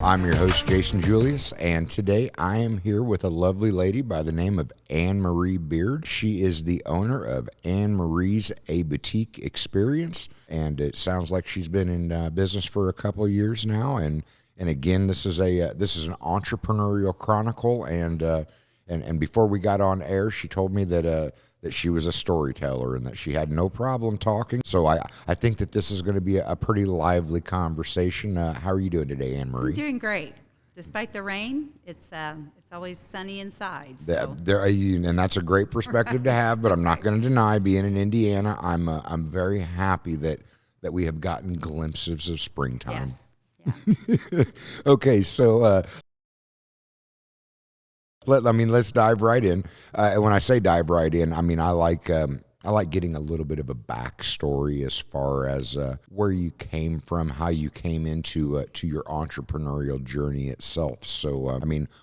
I'm your host, Jason Julius, and today I am here with a lovely lady by the name of Annmarie Beard. She is the owner of Annmaries, a boutique experience, and it sounds like she's been in business for a couple of years now. And again, this is an entrepreneurial chronicle. And before we got on air, she told me that she was a storyteller and that she had no problem talking. So I think that this is going to be a pretty lively conversation. How are you doing today, Annmarie? I'm doing great. Despite the rain, it's always sunny inside. So. And that's a great perspective to have, but I'm not going to deny being in Indiana, I'm very happy that we have gotten glimpses of springtime. Yes. Yeah. Okay, so let's dive right in. And when I say dive right in, I mean I like getting a little bit of a backstory as far as where you came from, how you came into to your entrepreneurial journey itself. So,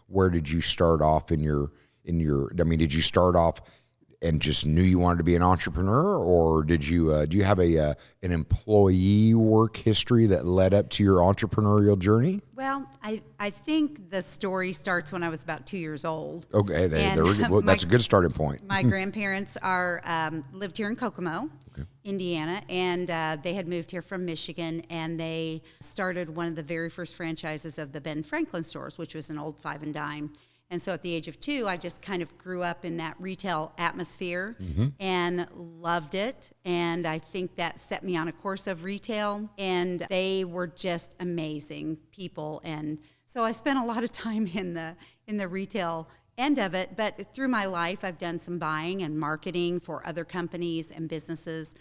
where did you start off in your? Did you start off and just knew you wanted to be an entrepreneur, or did you do you have an employee work history that led up to your entrepreneurial journey? Well, I think the story starts when I was about 2 years old. Okay, that's a good starting point. My grandparents lived here in Kokomo, Indiana, and they had moved here from Michigan, and they started one of the very first franchises of the Ben Franklin stores, which was an old 5 and dime. And so at the age of 2, I just kind of grew up in that retail atmosphere and loved it. And I think that set me on a course of retail. And they were just amazing people. And so I spent a lot of time in the retail end of it. But through my life, I've done some buying and marketing for other companies and businesses.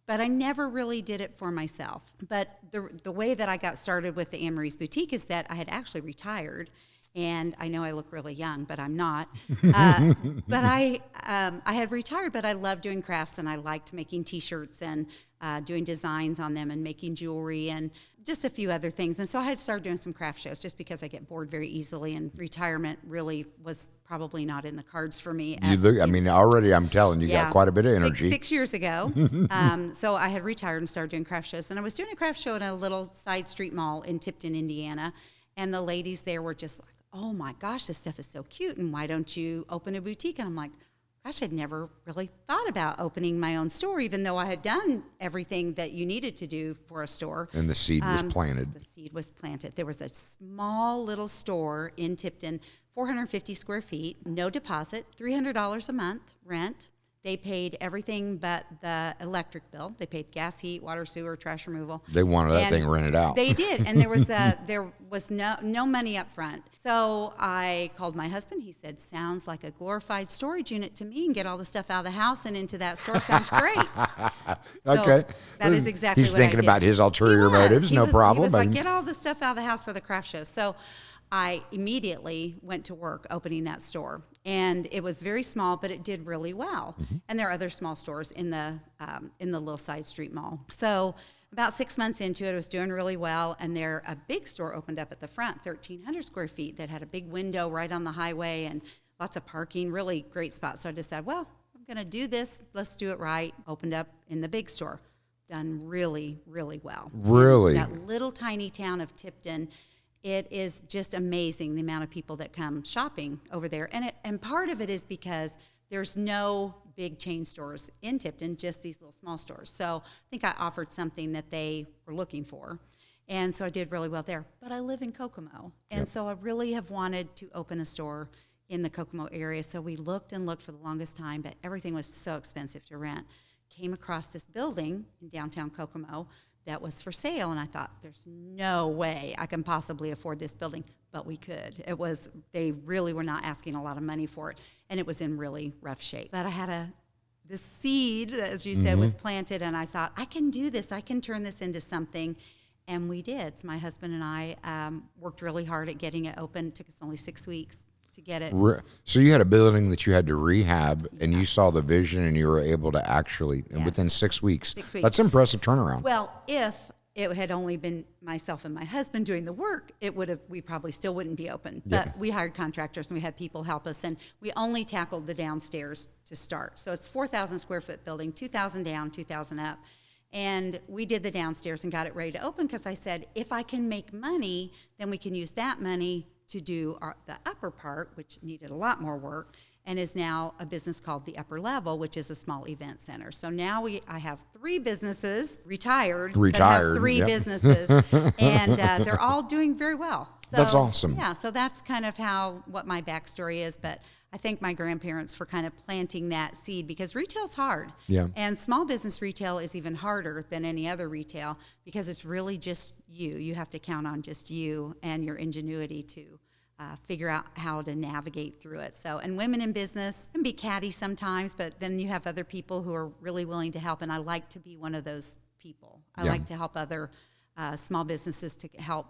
But I never really did it for myself. But the way that I got started with the Annmaries Boutique is that I had actually retired. And I know I look really young, but I'm not. But I had retired, but I loved doing crafts, and I liked making T-shirts and doing designs on them and making jewelry and just a few other things. And so I had started doing some craft shows just because I get bored very easily, and retirement really was probably not in the cards for me. Already I'm telling you, got quite a bit of energy. Six years ago. So I had retired and started doing craft shows. And I was doing a craft show in a little side street mall in Tipton, Indiana. And the ladies there were just like, oh my gosh, this stuff is so cute, and why don't you open a boutique? And I'm like, gosh, I'd never really thought about opening my own store, even though I had done everything that you needed to do for a store. And the seed was planted. The seed was planted. There was a small little store in Tipton, 450 square feet, no deposit, $300 a month rent. They paid everything but the electric bill. They paid gas, heat, water, sewer, trash removal. They wanted that thing rented out. They did, and there was no money up front. So I called my husband. He said, "Sounds like a glorified storage unit to me, and get all the stuff out of the house and into that store. Sounds great." So okay, that is exactly he's what I thinking did. about his ulterior motives. No problem. He was like, "Get all the stuff out of the house for the craft show." So I immediately went to work opening that store. And it was very small, but it did really well. And there are other small stores in the little side street mall. So about 6 months into it, I was doing really well. And a big store opened up at the front, 1,300 square feet, that had a big window right on the highway and lots of parking, really great spot. So I decided, well, I'm going to do this. Let's do it right. Opened up in the big store. Done really, really well. Really? And that little tiny town of Tipton, it is just amazing the amount of people that come shopping over there. And part of it is because there's no big chain stores in Tipton, just these little small stores. So I think I offered something that they were looking for. And so I did really well there. But I live in Kokomo. And so I really have wanted to open a store in the Kokomo area. So we looked and looked for the longest time, but everything was so expensive to rent. Came across this building in downtown Kokomo that was for sale, and I thought, there's no way I can possibly afford this building, but we could. They really were not asking a lot of money for it, and it was in really rough shape. But I had this seed, as you said, was planted, and I thought, I can do this, I can turn this into something, and we did. So my husband and I worked really hard at getting it open. It took us only 6 weeks to get it. So you had a building that you had to rehab, and you saw the vision, and you were able to actually, within 6 weeks. 6 weeks. That's an impressive turnaround. Well, if it had only been myself and my husband doing the work, we probably still wouldn't be open. But we hired contractors, and we had people help us, and we only tackled the downstairs to start. So it's 4,000 square foot building, 2,000 down, 2,000 up. And we did the downstairs and got it ready to open because I said, if I can make money, then we can use that money to do the upper part, which needed a lot more work, and is now a business called The Upper Level, which is a small event center. So now I have 3 businesses, retired, but I have 3 yep. businesses, and they're all doing very well. So, that's awesome. Yeah, so that's kind of what my backstory is, but I thank my grandparents for kind of planting that seed because retail's hard. Yeah. And small business retail is even harder than any other retail because it's really just you. You have to count on just you and your ingenuity to figure out how to navigate through it. So, and women in business can be catty sometimes, but then you have other people who are really willing to help, and I like to be one of those people. I like to help other small businesses to help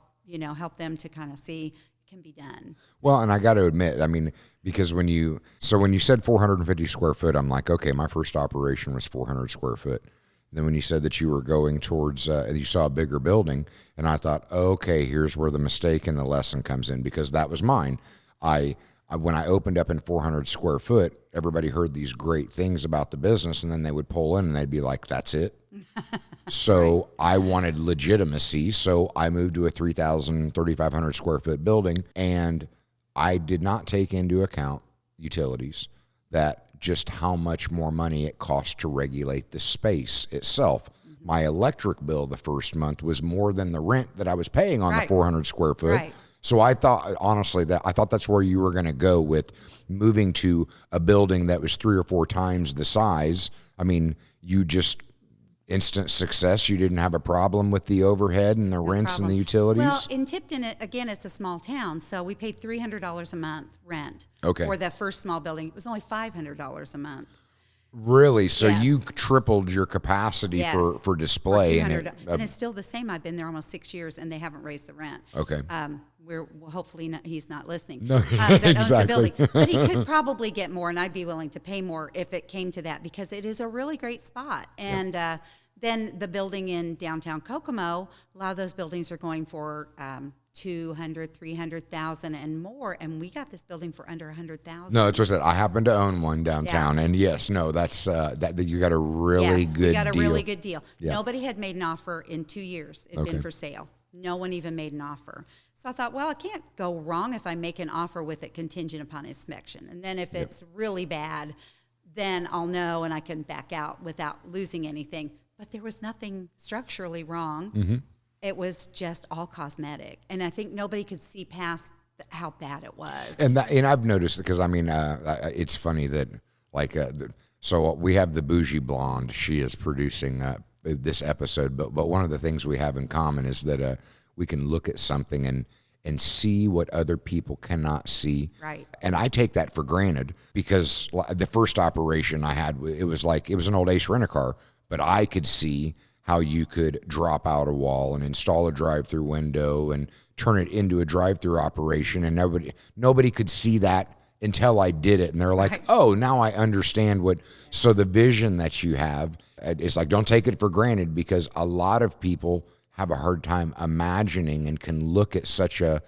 them to kind of see it can be done. Well, and I got to admit, I mean, because when you said 450 square foot, I'm like, okay, my first operation was 400 square foot. Then when you said that you were going towards, you saw a bigger building, and I thought, okay, here's where the mistake and the lesson comes in, because that was mine. When I opened up in 400 square foot, everybody heard these great things about the business, and then they would pull in and they'd be like, that's it. So right. I wanted legitimacy, so I moved to a 3,500 square foot building, and I did not take into account utilities, that just how much more money it costs to regulate the space itself. Mm-hmm. My electric bill the first month was more than the rent that I was paying on right. the 400 square foot. Right. So I thought, honestly, that's where you were going to go with moving to a building that was 3 or 4 times the size. I mean, you just instant success. You didn't have a problem with the overhead and the rents and the utilities? Well, in Tipton, again, it's a small town, so we paid $300 a month rent for the first small building. It was only $500 a month. Really? So yes. you tripled your capacity yes. for display. And it's still the same. I've been there almost 6 years, and they haven't raised the rent. Okay. Hopefully he's not listening. No, that owns the exactly. building. But he could probably get more, and I'd be willing to pay more if it came to that, because it is a really great spot. And then the building in downtown Kokomo, a lot of those buildings are going for $200,000, $300,000 and more, and we got this building for under $100,000. No, it's what I said. I happen to own one downtown, and yes, no, that's that you got a really good deal. We got a really good deal. Yeah. Nobody had made an offer in 2 years. It'd been for sale. No one even made an offer. So I thought, well, it can't go wrong if I make an offer with it contingent upon inspection. And then if it's really bad, then I'll know and I can back out without losing anything. But there was nothing structurally wrong. Mm-hmm. It was just all cosmetic. And I think nobody could see past how bad it was. And I've noticed, because, I mean, it's funny that, so we have the bougie blonde. She is producing this episode. But one of the things we have in common is that we can look at something and see what other people cannot see. Right. And I take that for granted, because the first operation I had, it was an old Ace Rent-A-Car. But I could see how you could drop out a wall and install a drive-through window and turn it into a drive-through operation, and nobody could see that until I did it. And they're like, oh, now I understand what. So the vision that you have, it's like, don't take it for granted, because a lot of people have a hard time imagining and can look at such a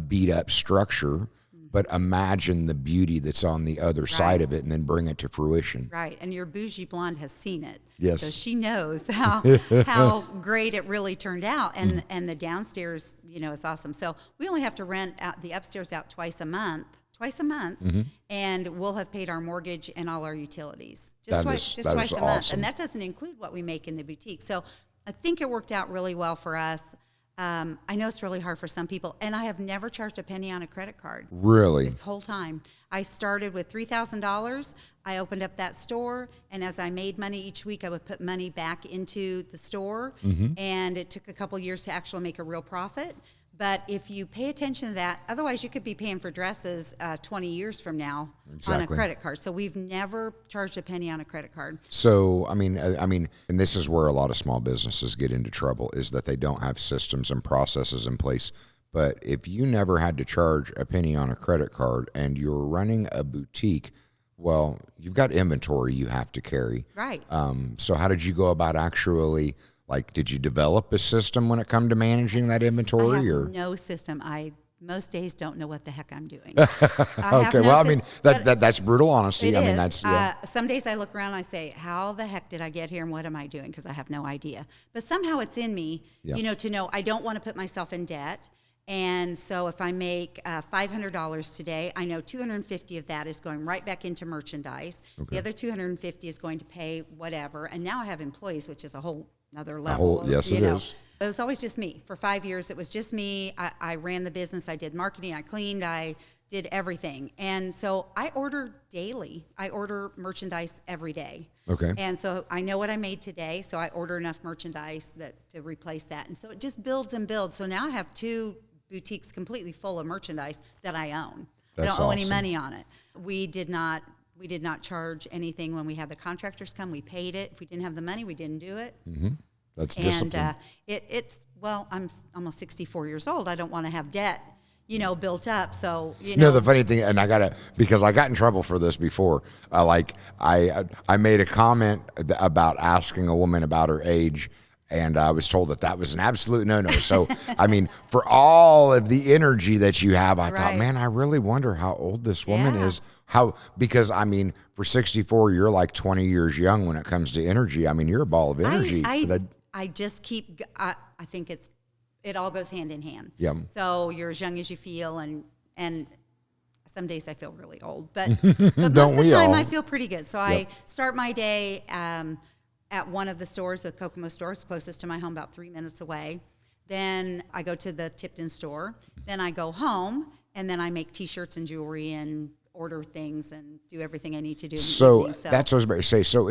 beat-up structure, but imagine the beauty that's on the other side of it and then bring it to fruition. Right, and your bougie blonde has seen it. Yes. So she knows how great it really turned out, and the downstairs, is awesome. So we only have to rent out the upstairs out twice a month, mm-hmm. and we'll have paid our mortgage and all our utilities. That twice is a month, awesome. and that doesn't include what we make in the boutique. So I think it worked out really well for us. I know it's really hard for some people, and I have never charged a penny on a credit card. Really? This whole time. I started with $3,000. I opened up that store, and as I made money each week, I would put money back into the store, and it took a couple years to actually make a real profit. But if you pay attention to that, otherwise you could be paying for dresses 20 years from now on a credit card. So we've never charged a penny on a credit card. So, I mean, and this is where a lot of small businesses get into trouble, is that they don't have systems and processes in place. But if you never had to charge a penny on a credit card and you're running a boutique, well, you've got inventory you have to carry. Right. So how did you go about did you develop a system when it come to managing that inventory? I have no system. I most days don't know what the heck I'm doing. Okay, well, I mean, that's brutal honesty. It I mean, is. that's, yeah. Some days I look around and I say, how the heck did I get here and what am I doing? Because I have no idea. But somehow it's in me, to know I don't want to put myself in debt. And so if I make $500 today, I know $250 of that is going right back into merchandise. Okay. The other $250 is going to pay whatever. And now I have employees, which is a whole another level. Yes, it is. It was always just me. For 5 years, it was just me. I ran the business. I did marketing. I cleaned. I did everything. And so I order daily. I order merchandise every day. Okay. And so I know what I made today, so I order enough merchandise to replace that. And so it just builds and builds. So now I have 2 boutiques completely full of merchandise that I own. I don't owe any money on it. We did not charge anything when we had the contractors come. We paid it. If we didn't have the money, we didn't do it. Mm-hmm. That's discipline. And I'm almost 64 years old. I don't want to have debt, built up. So, No, the funny thing, and because I got in trouble for this before. I made a comment about asking a woman about her age, and I was told that was an absolute no-no. So, I mean, for all of the energy that you have, I thought, man, I really wonder how old this woman is. Because, I mean, for 64, you're like 20 years young when it comes to energy. I mean, you're a ball of energy. I just keep, I think it all goes hand in hand. Yeah. So you're as young as you feel, and some days I feel really old, but most of the time I feel pretty good. So I start my day at one of the stores, the Kokomo store, is closest to my home, about 3 minutes away. Then I go to the Tipton store. Then I go home, and then I make T-shirts and jewelry and order things and do everything I need to do. So that's what I was about to say. So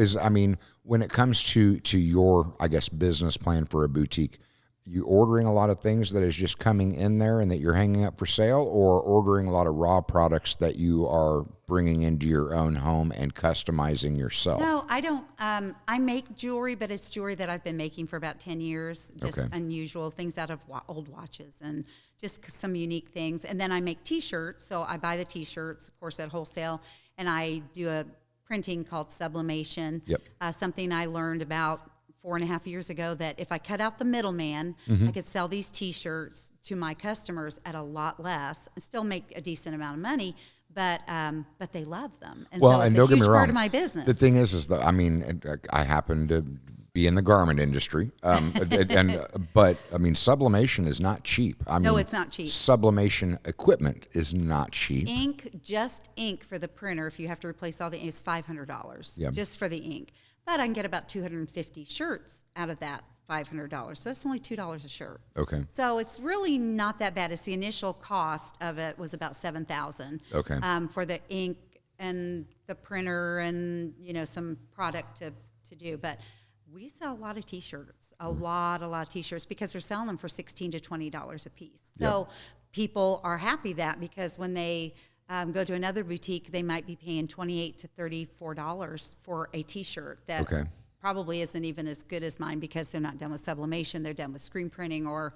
when it comes to your, I guess, business plan for a boutique, you ordering a lot of things that is just coming in there and that you're hanging up for sale, or ordering a lot of raw products that you are bringing into your own home and customizing yourself? No, I don't. I make jewelry, but it's jewelry that I've been making for about 10 years, just unusual things out of old watches and just some unique things. And then I make T-shirts, so I buy the T-shirts, of course, at wholesale, and I do a printing called sublimation, something I learned about 4.5 years ago, that if I cut out the middleman, I could sell these T-shirts to my customers at a lot less and still make a decent amount of money, but they love them. And so it's a huge part of my business. The thing is that, I mean, I happen to be in the garment industry, but I mean, sublimation is not cheap. No, it's not cheap. Sublimation equipment is not cheap. Just ink for the printer, if you have to replace all the ink, is $500 just for the ink. But I can get about 250 shirts out of that $500. So that's only $2 a shirt. Okay. So it's really not that bad. It's the initial cost of it was about $7,000. Okay. For the ink and the printer and some product to do. But we sell a lot of T-shirts, a lot of T-shirts, because we're selling them for $16 to $20 a piece. So people are happy because when they go to another boutique, they might be paying $28 to $34 for a T-shirt that probably isn't even as good as mine, because they're not done with sublimation. They're done with screen printing or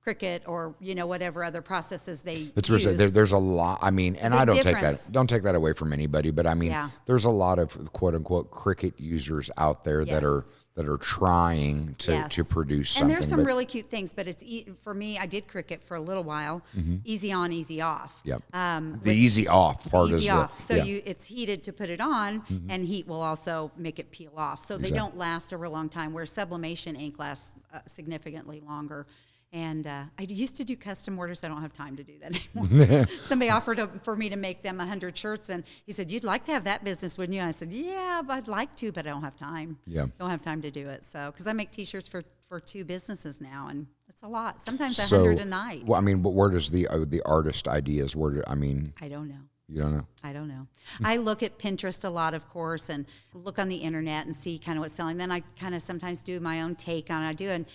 Cricut or whatever other processes they use. There's a lot. I mean, and I don't take that away from anybody, but I mean, there's a lot of quote unquote Cricut users out there that are trying to produce something. And there's some really cute things, but it's for me. I did Cricut for a little while. Easy on, easy off. Yep. The easy off part is it's heated to put it on, and heat will also make it peel off. So they don't last a real long time. Where sublimation ink lasts significantly longer. And I used to do custom orders. I don't have time to do that anymore. Somebody offered for me to make them 100 shirts, and he said, "You'd like to have that business, wouldn't you?" And I said, "Yeah, I'd like to, but I don't have time. Don't have time to do it." So, because I make T-shirts for 2 businesses now, and it's a lot. Sometimes 100 a night. Well, I mean, but where does the artist ideas? I don't know. You don't know? I don't know. I look at Pinterest a lot, of course, and look on the internet and see kind of what's selling. Then I kind of sometimes do my own take on it. And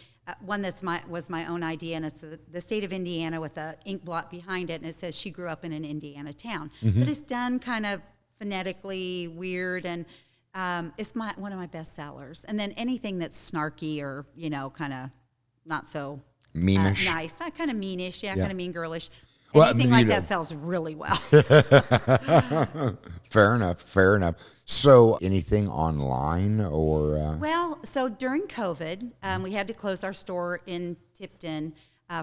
one was my own idea, and it's the state of Indiana with a ink blot behind it, and it says she grew up in an Indiana town. But it's done kind of phonetically weird, and it's one of my best sellers. And then anything that's snarky or kind of not so memeish, nice, kind of meanish, kind of mean girlish. Anything like that sells really well. Fair enough. So anything online or? Well, so during COVID, we had to close our store in Tipton.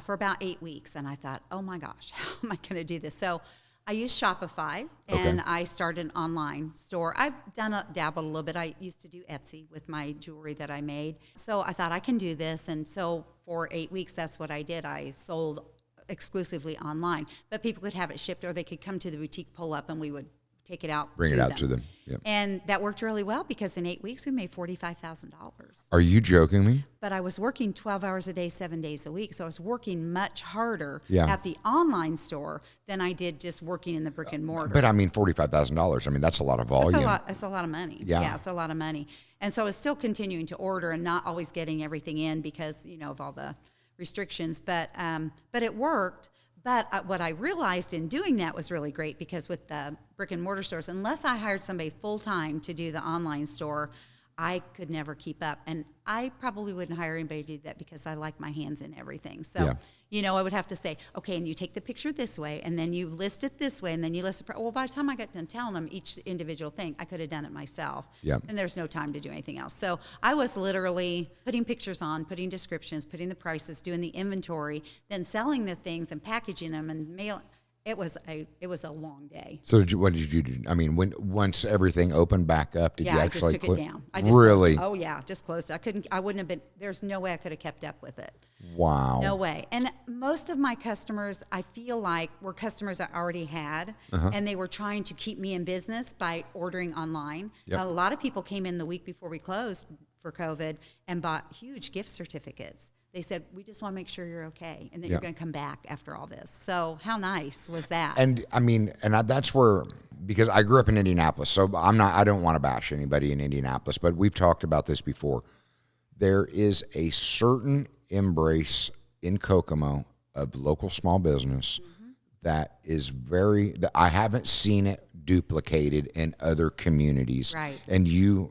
for about 8 weeks. And I thought, oh my gosh, how am I going to do this? So I used Shopify, and I started an online store. I've dabbled a little bit. I used to do Etsy with my jewelry that I made. So I thought I can do this. And so for 8 weeks, that's what I did. I sold exclusively online, but people could have it shipped, or they could come to the boutique, pull up, and we would take it out. Bring it out to them. Yep. And that worked really well, because in 8 weeks we made $45,000. Are you joking me? But I was working 12 hours a day, 7 days a week. So I was working much harder Yeah. at the online store than I did just working in the brick and mortar. But I mean, $45,000. I mean, that's a lot of volume. It's a lot of money. Yeah. It's a lot of money. And so I was still continuing to order and not always getting everything in because, of all the restrictions. But it worked. But what I realized in doing that was really great, because with the brick and mortar stores, unless I hired somebody full time to do the online store, I could never keep up. And I probably wouldn't hire anybody to do that, because I like my hands in everything. So, I would have to say, okay, and you take the picture this way, and then you list it this way, and then you list it. Well, by the time I got done telling them each individual thing, I could have done it myself. Yeah. And there's no time to do anything else. So I was literally putting pictures on, putting descriptions, putting the prices, doing the inventory, then selling the things and packaging them and mailing. It was a long day. So what did you do? I mean, once everything opened back up, did you actually I just took it down. I just really? Closed it. Oh yeah, just closed it. I wouldn't have been. There's no way I could have kept up with it. Wow. No way. And most of my customers, I feel like, were customers I already had, and they were trying to keep me in business by ordering online. Yep. A lot of people came in the week before we closed for COVID and bought huge gift certificates. They said, we just want to make sure you're okay and that you're going to come back after all this. So how nice was that? And I mean, that's where, because I grew up in Indianapolis, so I don't want to bash anybody in Indianapolis, but we've talked about this before. There is a certain embrace in Kokomo of local small business that is I haven't seen it duplicated in other communities. Right. And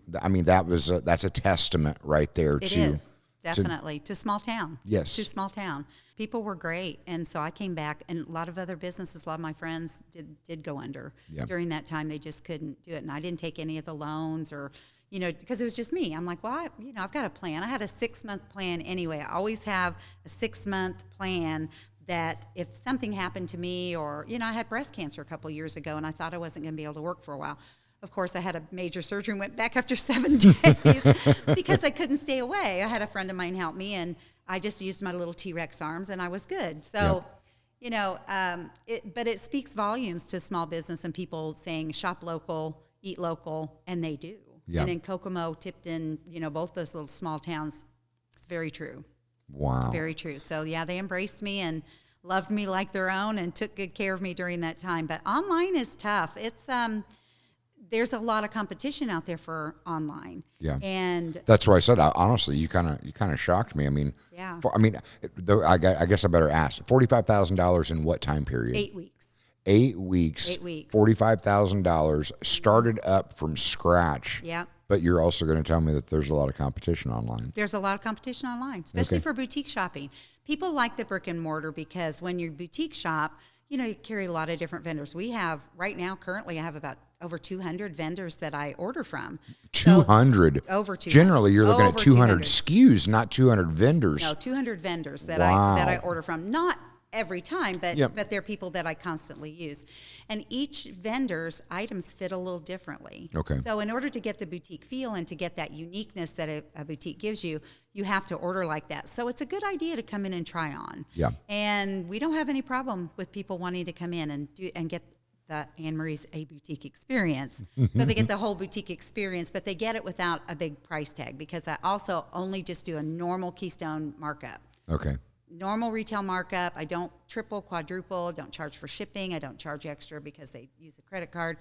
that's a testament right there It to. is. Definitely. To small town. Yes. To small town. People were great. And so I came back, and a lot of other businesses, a lot of my friends did go under. Yep. During that time. They just couldn't do it. And I didn't take any of the loans, or, because it was just me. I'm like, well, I've got a plan. I had a 6-month plan anyway. I always have a 6-month plan that if something happened to me, or, I had breast cancer a couple years ago, and I thought I wasn't going to be able to work for a while. Of course, I had a major surgery and went back after 7 days because I couldn't stay away. I had a friend of mine help me, and I just used my little T-Rex arms, and I was good. So, but it speaks volumes to small business and people saying shop local, eat local, and they do. Yeah. And in Kokomo, Tipton, both those little small towns, it's very true. Wow. Very true. So, they embraced me and loved me like their own and took good care of me during that time. But online is tough. It's there's a lot of competition out there for online. Yeah. And that's why I said, honestly, you kind of shocked me. I mean, yeah. I guess I better ask. $45,000 in what time period? 8 weeks. 8 weeks. 8 weeks. $45,000 started up from scratch. Yep. But you're also going to tell me that there's a lot of competition online. There's a lot of competition online, especially for boutique shopping. People like the brick and mortar because when you boutique shop, you carry a lot of different vendors. We have, right now, currently, I have about over 200 vendors that I order from. 200? So, over 200. Generally, you're looking over at 200 SKUs, not 200 vendors. No, 200 vendors that Wow. I order from. Not every time, but Yep. but they're people that I constantly use. And each vendor's items fit a little differently. Okay. So in order to get the boutique feel and to get that uniqueness that a boutique gives you, you have to order like that. So it's a good idea to come in and try on. Yeah. And we don't have any problem with people wanting to come in and get the Annmaries A Boutique experience. So they get the whole boutique experience, but they get it without a big price tag because I also only just do a normal Keystone markup. Okay. Normal retail markup. I don't triple, quadruple, don't charge for shipping. I don't charge extra because they use a credit card.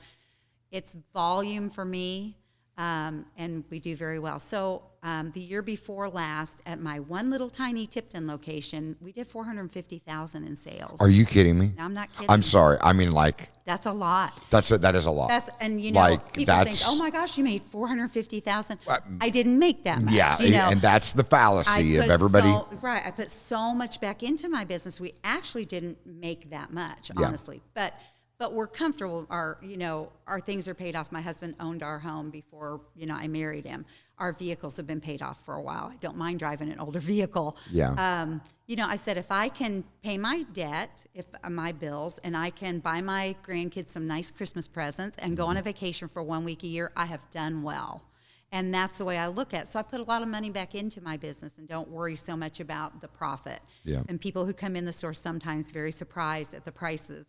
It's volume for me, and we do very well. So the year before last, at my one little tiny Tipton location, we did $450,000 in sales. Are you kidding me? No, I'm not kidding. I'm sorry. I mean, That's a lot. that is a lot. People think, oh my gosh, you made $450,000. I didn't make that much. Yeah, and that's the fallacy of everybody. I put so much back into my business. We actually didn't make that much, honestly. But but we're comfortable. Our things are paid off. My husband owned our home before, I married him. Our vehicles have been paid off for a while. I don't mind driving an older vehicle. Yeah. I said, if I can pay my debt, my bills, and I can buy my grandkids some nice Christmas presents and go on a vacation for 1 week a year, I have done well. And that's the way I look at it. So I put a lot of money back into my business and don't worry so much about the profit. Yeah. And people who come in the store sometimes very surprised at the prices.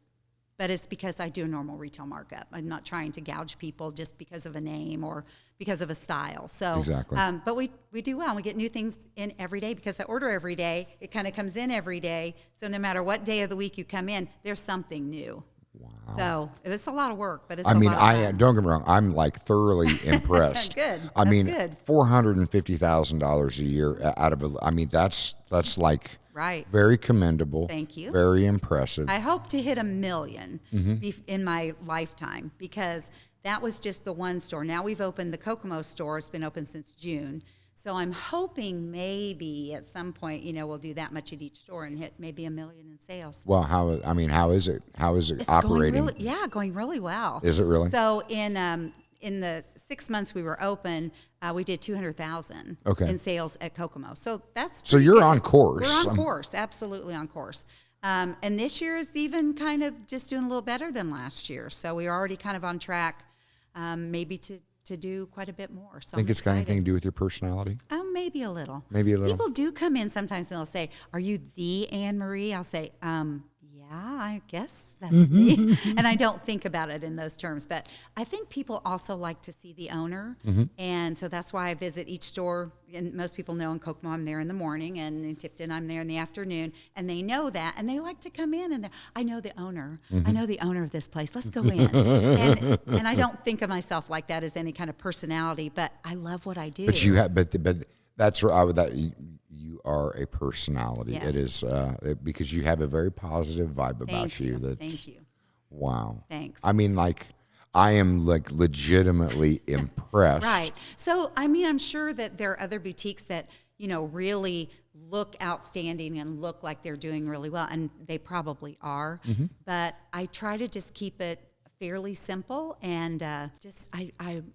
But it's because I do a normal retail markup. I'm not trying to gouge people just because of a name or because of a style. So, exactly. But we do well. We get new things in every day because I order every day. It kind of comes in every day. So no matter what day of the week you come in, there's something new. Wow. So it's a lot of work, but it's don't get me wrong. I'm like thoroughly impressed. Good. Good. $450,000 a year out of that's like right. Very commendable. Thank you. Very impressive. I hope to hit 1 million in my lifetime because that was just the one store. Now we've opened the Kokomo store. It's been open since June. So I'm hoping maybe at some point, we'll do that much at each store and hit maybe 1 million in sales. Well, how is it? How is it it's operating? Going really well. Is it really? So in the 6 months we were open, we did 200,000 in sales at Kokomo. So that's so you're good. on course. We're on course, absolutely on course. And this year is even kind of just doing a little better than last year. So we're already kind of on track, maybe to do quite a bit more. So think it's got anything to do with your personality? Maybe a little. Maybe a little. People do come in sometimes and they'll say, "Are you the Annmarie?" I'll say, yeah, I guess that's me. And I don't think about it in those terms. But I think people also like to see the owner. And so that's why I visit each store. And most people know in Kokomo I'm there in the morning, and in Tipton I'm there in the afternoon. And they know that. And they like to come in and I know the owner. I know the owner of this place. Let's go in. and I don't think of myself like that as any kind of personality, but I love what I do. But you have, but that's where you are a personality. Yes. It is because you have a very positive vibe about you. Thank you. Wow. Thanks. I am legitimately impressed. Right. So I'm sure that there are other boutiques that really look outstanding and look like they're doing really well, and they probably are. But I try to just keep it fairly simple, and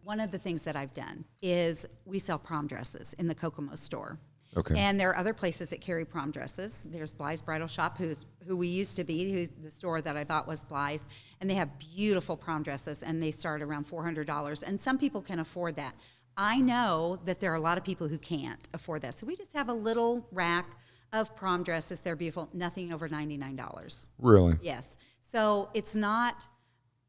one of the things that I've done is we sell prom dresses in the Kokomo store. Okay. And there are other places that carry prom dresses. There's Bly's Bridal Shop, who we used to be, the store that I bought was Bly's, and they have beautiful prom dresses, and they start around $400, and some people can afford that. I know that there are a lot of people who can't afford that, so we just have a little rack of prom dresses. They're beautiful, nothing over $99. Really? Yes. So it's not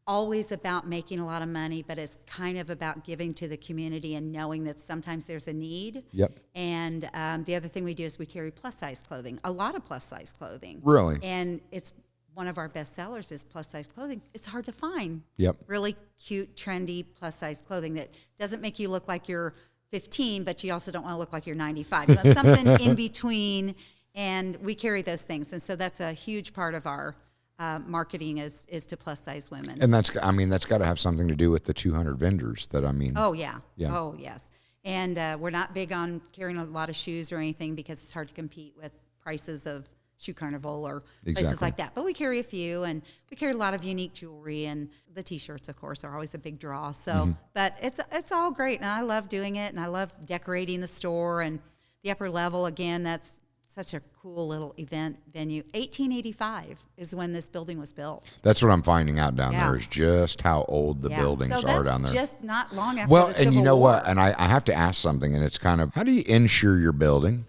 always about making a lot of money, but it's kind of about giving to the community and knowing that sometimes there's a need. Yep. And the other thing we do is we carry plus-size clothing, a lot of plus-size clothing. Really? And it's one of our best sellers is plus-size clothing. It's hard to find. Yep. Really cute, trendy plus-size clothing that doesn't make you look like you're 15, but you also don't want to look like you're 95. You want something in between, and we carry those things. And so that's a huge part of our marketing is to plus size women. And that's got to have something to do with the 200 vendors Oh yeah. Yeah. Oh yes. And we're not big on carrying a lot of shoes or anything because it's hard to compete with prices of Shoe Carnival or places like that. But we carry a few, and we carry a lot of unique jewelry, and the T-shirts, of course, are always a big draw. So, but it's all great, and I love doing it, and I love decorating the store and the upper level. Again, that's such a cool little event venue. 1885 is when this building was built. That's what I'm finding out down there is just how old the buildings are down there. So that's just not long after the Civil War. And you know War. what? And I have to ask something, and it's kind of, how do you insure your building?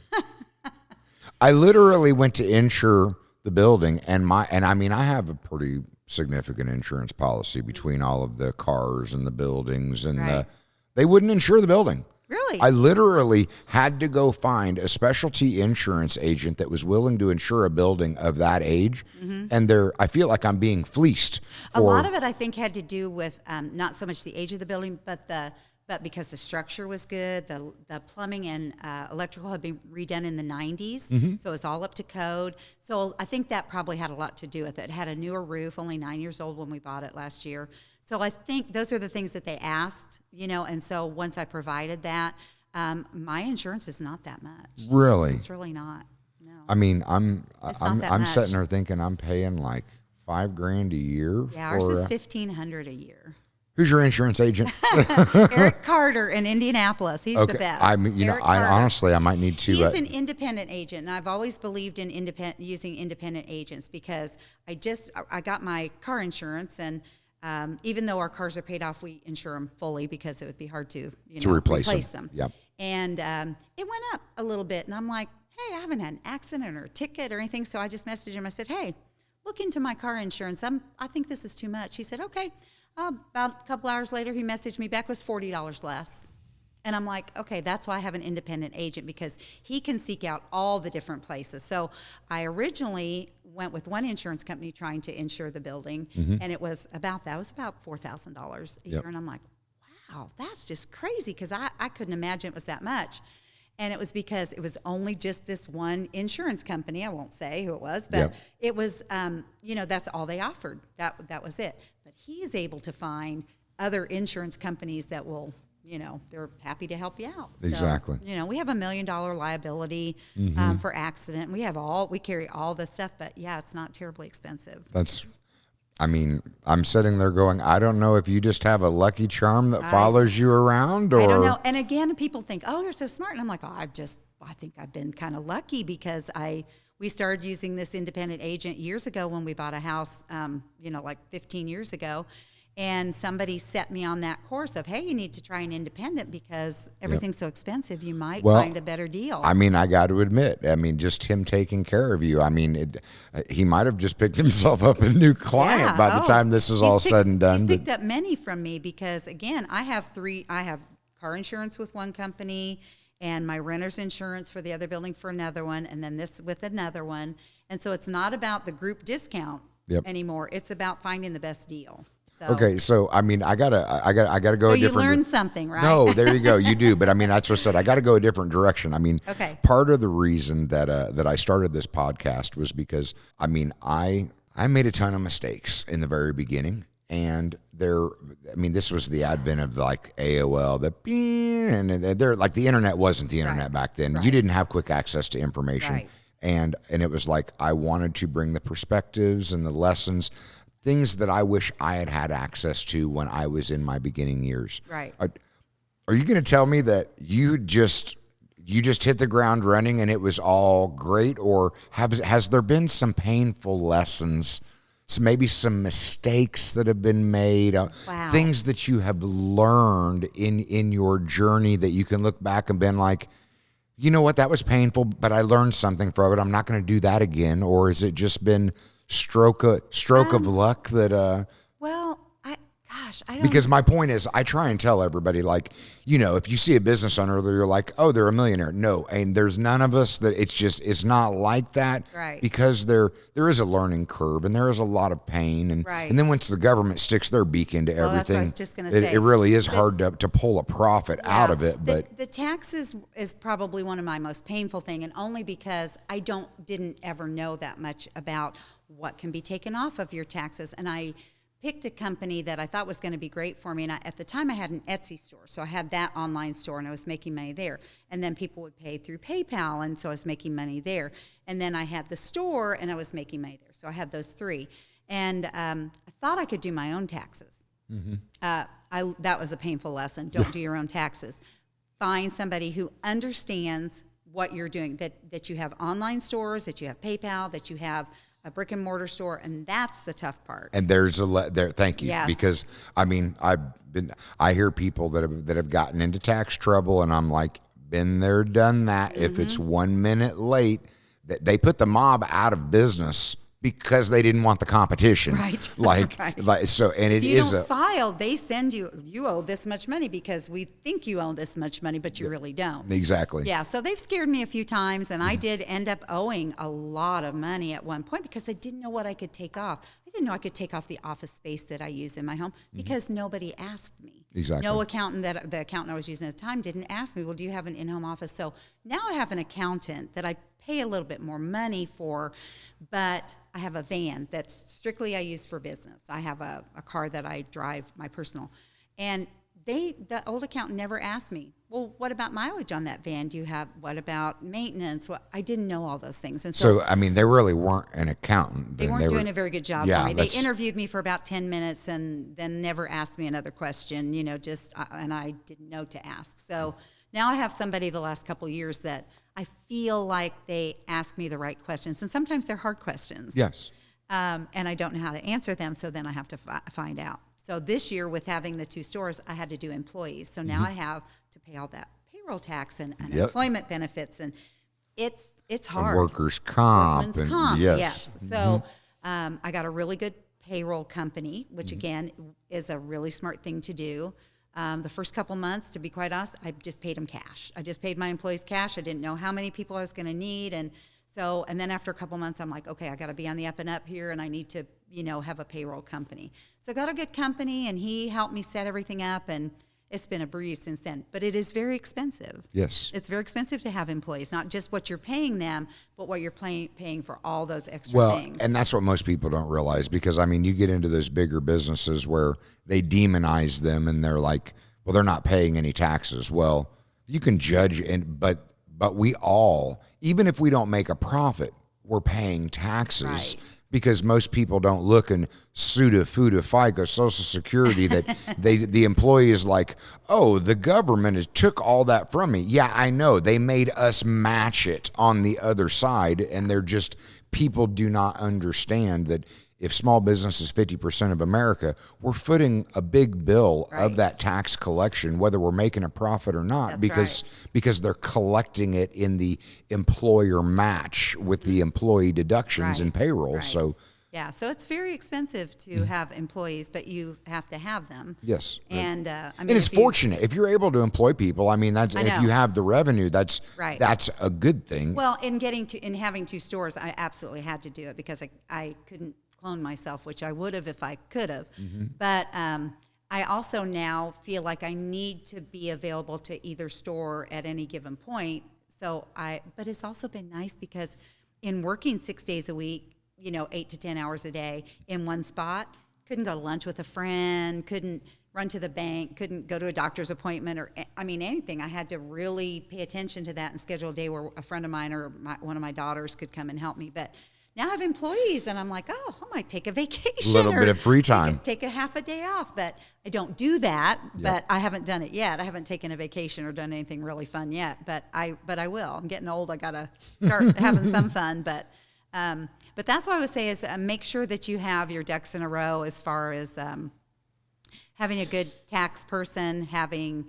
I literally went to insure the building, and I have a pretty significant insurance policy between all of the cars and the buildings, and they wouldn't insure the building. Really? I literally had to go find a specialty insurance agent that was willing to insure a building of that age, and I feel like I'm being fleeced. A lot of it, I think, had to do with not so much the age of the building, but because the structure was good, the plumbing and electrical had been redone in the 90s, so it's all up to code. So I think that probably had a lot to do with it. It had a newer roof, only 9 years old when we bought it last year. So I think those are the things that they asked, and so once I provided that, my insurance is not that much. Really? It's really not, no. I mean, I'm much. sitting there thinking I'm paying like $5,000 a year. Yeah, ours is $1,500 a year. Who's your insurance agent? Eric Carter in Indianapolis. He's the best. I mean, honestly, I might need to. He's an independent agent, and I've always believed in using independent agents because I got my car insurance, and even though our cars are paid off, we insure them fully because it would be hard to replace them. Yep. And it went up a little bit, and I'm like, hey, I haven't had an accident or a ticket or anything, so I just messaged him. I said, hey, look into my car insurance. I think this is too much. He said, okay. About a couple hours later, he messaged me back, was $40 less. And I'm like, okay, that's why I have an independent agent, because he can seek out all the different places. So I originally went with one insurance company trying to insure the building, and it was about $4,000 a year. And I'm like, wow, that's just crazy, because I couldn't imagine it was that much. And it was because it was only just this one insurance company. I won't say who it was, but it was, that's all they offered. That was it. But he's able to find other insurance companies that will, they're happy to help you out. Exactly. So, we have $1 million liability for accident. We carry all this stuff, but yeah, it's not terribly expensive. I'm sitting there going, I don't know if you just have a lucky charm that follows you around, or I don't know. And again, people think, oh, you're so smart. And I'm like, I think I've been kind of lucky, because we started using this independent agent years ago when we bought a house, like 15 years ago. And somebody set me on that course of, hey, you need to try an independent because everything's so expensive. You might find a better deal. I got to admit, just him taking care of you. He might have just picked himself up a new client by the time this is all said and done. He's picked up many from me because, again, I have car insurance with one company, and my renter's insurance for the other building for another one, and then this with another one. And so it's not about the group discount anymore. It's about finding the best deal. So. Okay, so I gotta go. So you learned something, right? No, there you go. You do, but that's what I said. I got to go a different direction. Okay. Part of the reason that I started this podcast was because I made a ton of mistakes in the very beginning, and this was the advent of like AOL, and they're like the internet wasn't the internet back then. Right. You didn't have quick access to information, and it was like I wanted to bring the perspectives and the lessons. Things that I wish I had had access to when I was in my beginning years. Right. Are you going to tell me that you just hit the ground running and it was all great, or has there been some painful lessons, maybe some mistakes that have been made, things that you have learned in your journey that you can look back and been like, you know what, that was painful, but I learned something from it. I'm not going to do that again. Or has it just been stroke of luck that I don't because my point is I try and tell everybody, like, if you see a business owner, you're like, oh, they're a millionaire. No, and there's none of us that it's not like that, right? Because there is a learning curve and there is a lot of pain, and then once the government sticks their beak into everything, that's what I was just going to say. It really is hard to pull a profit out of it. But the taxes is probably one of my most painful thing, and only because I didn't ever know that much about what can be taken off of your taxes. And I picked a company that I thought was going to be great for me. And at the time I had an Etsy store. So I had that online store and I was making money there. And then people would pay through PayPal. And so I was making money there. And then I had the store and I was making money there. So I had those three. And I thought I could do my own taxes. Mm-hmm. That was a painful lesson. Don't do your own taxes. Find somebody who understands what you're doing, that you have online stores, that you have PayPal, that you have a brick and mortar store, and that's the tough part. And there's thank you. Yes. Because I hear people that have gotten into tax trouble, and I'm like, been there, done that. Mm-hmm. If it's 1 minute late, they put the mob out of business because they didn't want the competition. Right. Like so, and if you don't file, they send you owe this much money because we think you owe this much money, but you really don't. Exactly. Yeah, so they've scared me a few times, and I did end up owing a lot of money at one point because I didn't know what I could take off. I didn't know I could take off the office space that I use in my home because nobody asked me. Exactly. No accountant, the accountant I was using at the time, didn't ask me, well, do you have an in-home office? So now I have an accountant that I pay a little bit more money for, but I have a van that's strictly I use for business. I have a car that I drive, my personal. And the old accountant never asked me, well, what about mileage on that van? What about maintenance? Well, I didn't know all those things. And So, I mean, they really weren't an accountant. they weren't doing a very good job for me. They that's- interviewed me for about 10 minutes and then never asked me another question, and I didn't know to ask. So now I have somebody the last couple of years that I feel like they ask me the right questions. And sometimes they're hard questions. Yes. And I don't know how to answer them, so then I have to find out. So this year, with having the 2 stores, I had to do employees. So now I have to pay all that payroll tax and employment benefits, and it's hard. And workers' comp. Workman's comp, yes. Mm-hmm. So I got a really good payroll company, which again is a really smart thing to do. The first couple months, to be quite honest, I just paid them cash. I just paid my employees cash. I didn't know how many people I was going to need, and then after a couple months, I'm like, okay, I got to be on the up and up here, and I need to, have a payroll company. So I got a good company, and he helped me set everything up, and it's been a breeze since then. But it is very expensive. Yes. It's very expensive to have employees, not just what you're paying them, but what you're paying for all those extra things. And that's what most people don't realize, because, I mean, you get into those bigger businesses where they demonize them, and they're like, well, they're not paying any taxes. Well, you can judge, but we all, even if we don't make a profit, we're paying taxes. Right. Because most people don't look and SUTA, FUTA, FICA, Social Security, that the employee is like, oh, the government has took all that from me. Yeah, I know. They made us match it on the other side, and people do not understand that if small business is 50% of America, we're footing a big bill of that tax collection, whether we're making a profit or not, because they're collecting it in the employer match with the employee deductions and payroll. Right. So so it's very expensive to have employees, but you have to have them. Yes. And and it's fortunate if you're able to employ people. I mean, and if you have the revenue, that's a good thing. Well, in having 2 stores, I absolutely had to do it because I couldn't clone myself, which I would have if I could have. But I also now feel like I need to be available to either store at any given point. But it's also been nice because in working 6 days a week, 8 to 10 hours a day in one spot, couldn't go to lunch with a friend, couldn't run to the bank, couldn't go to a doctor's appointment, or anything. I had to really pay attention to that and schedule a day where a friend of mine or one of my daughters could come and help me. But now I have employees, and I'm like, oh, I might take a vacation. A little bit of free time. Take a half a day off, but I don't do that. But I haven't done it yet. I haven't taken a vacation or done anything really fun yet. But I will. I'm getting old. I gotta start having some fun. But that's what I would say is make sure that you have your ducks in a row as far as having a good tax person, having